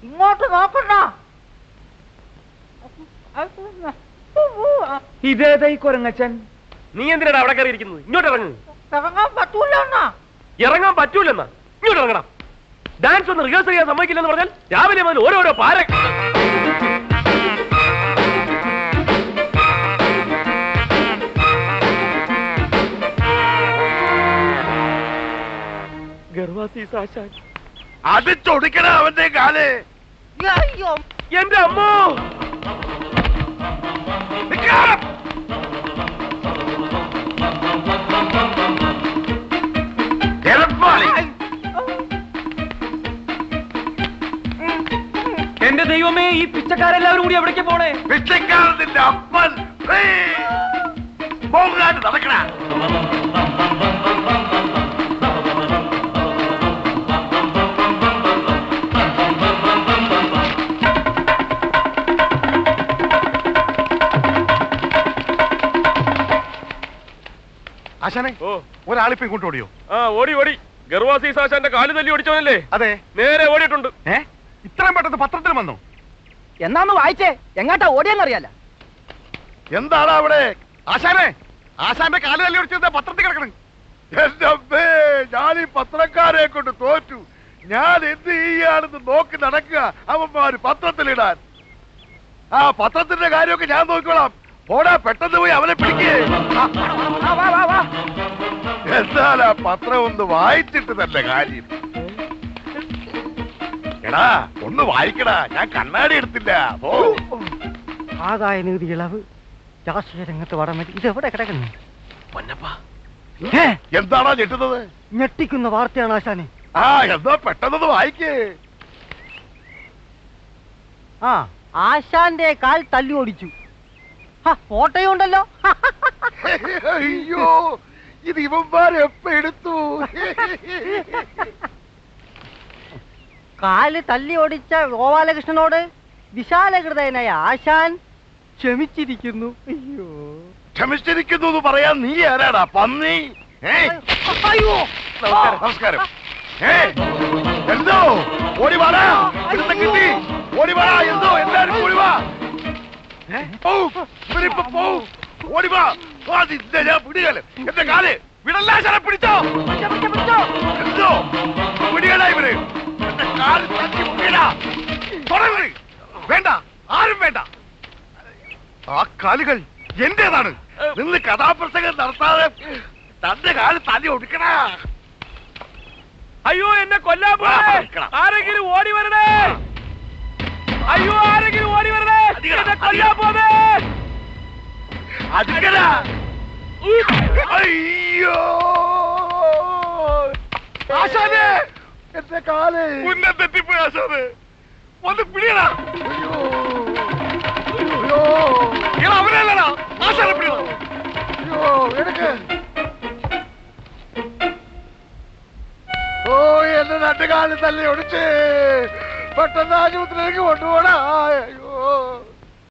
ഇങ്ങോട്ട് നോക്കണ്ട. ഇതേതാ ഈ കൊരങ്ങച്ചൻ? നീ എന്തിനാണ് അവിടെ കയറിയിരിക്കുന്നത്? ഇങ്ങോട്ട് ഇറങ്ങ്. ഇറങ്ങാൻ പറ്റൂല. ഇറങ്ങാൻ പറ്റൂലെന്നാ? ഇങ്ങോട്ട് ഇറങ്ങണം. ഡാൻസ് ഒന്ന് റിഹേഴ്സൽ ചെയ്യാൻ സമ്മതിക്കില്ലെന്ന് പറഞ്ഞാൽ രാവിലെ മുതൽ ഓരോരോ പാര. അത് ചൊടിക്കണ അവന്റെ കാല്. എന്റെ അമ്മോ! എന്റെ ദൈവമേ, ഈ പിച്ചക്കാരെല്ലാവരും കൂടി എവിടേക്ക് പോണേ? പിച്ചക്കാരന്റെ അപ്പൻ നടക്കണ. ആശാനെ, ഒരാളിപ്പോ ഇങ്ങോട്ട് ഓടിയോ? ഓടി. ഗർവാസീസ് ആശാന്റെ കാല് തല്ലി ഓടിച്ചവനല്ലേ? അതെ, നേരെ ഓടിയിട്ടുണ്ട്. ഇത്രയും പെട്ടെന്ന് പത്രത്തിൽ വന്നു? എന്നാന്ന് വായിച്ചേ, എങ്ങാട്ടാ ഓടിയെന്നറിയാല. എന്താണ് അവിടെ? ആശാനെ, ആശാന്റെ കാല് തല്ലി ഓടിച്ചത് പത്രത്തിൽ കിടക്കണം. എന്റെ അമ്മേ, ഞാൻ ഈ പത്രക്കാരെ കൊണ്ട് തോറ്റു. ഞാൻ എന്ത് ചെയ്യാണെന്ന് നോക്കി നടക്കുക അവന്മാര് പത്രത്തിലിടാൻ. ആ പത്രത്തിന്റെ കാര്യമൊക്കെ ഞാൻ നോക്കിക്കോളാം. ഓടാ, പെട്ടെന്ന് പോയി അവനെ പിടിക്കേ. എന്താ പത്രം ഒന്ന് വായിച്ചിട്ട് തന്നെ കാര്യം. എടാ, ഒന്ന് വായിക്കടാ, ഞാൻ കണ്ണാടി എടുത്തില്ല. ആദായ നികുതി ഇളവ്, രാഷ്ട്രീയ രംഗത്ത് വടമതി, ഇതെവിടെ കിടക്കുന്നു? എന്താണോ ഞെട്ടുന്നത്? ഞെട്ടിക്കുന്ന വാർത്തയാണ് ആശാനെ. എന്താ പെട്ടെന്ന് വായിക്കേ. ആശാന്റെ കാൽ തല്ലി ഓടിച്ചു. ഫോട്ടോയും ഉണ്ടല്ലോ. അയ്യോ, ഇത് ഇവന്മാരെ എപ്പ എടുത്തു? കാല് തല്ലി ഓടിച്ച ഗോപാലകൃഷ്ണനോട് വിശാലഹൃദയനായ ആശാൻ ക്ഷമിച്ചിരിക്കുന്നു. അയ്യോ, ക്ഷമിച്ചിരിക്കുന്നു എന്ന് പറയാൻ നീ ആരാടാ, പന്നി? അയ്യോ, നമസ്കാരം. എന്തോ ഓടിവാടാ, കിട്ടി ഓടിവാടാ. എന്തോ എല്ലാരും ഓടിവാ. ഓടിവാ. ഞാൻ പിടികല്. എന്റെ കാല് വിടല്ലാശാനെ പിടിച്ചോ. എന്തോ പിടികളാ ഇവര്. എന്റെ കാല് തട്ടി വീടാ. വേണ്ട, ആരും വേണ്ട. ആ കാലുകൾ എന്റേതാണ്. നിന്ന് കഥാപ്രസംഗം നടത്താതെ തന്റെ കാല് തല്ലി ഒടുക്കണ. അയ്യോ, എന്നെ കൊല്ലാൻ പോണേ. ആരെങ്കിലും ഓടി വരണേ. അയ്യോ, ആരെങ്കിലും ഓടി വരണേ. എന്നെ കൊല്ലാൻ പോണേ. അയ്യോ, ആശാനെ, എന്റെ കാല് മുന്നേ തെറ്റിപ്പോയി. ആശാനെ, ഒന്ന് പിടിയടാ. അയ്യോ, അവനല്ലടാ, ആശാനെ പിടിയടാ. അയ്യോ, എടുക്ക്. എന്റെ രണ്ട് കാലം തല്ലി ഒടിച്ച് പെട്ടെന്ന് ആശുപത്രിയിലേക്ക് കൊണ്ടുപോടാ.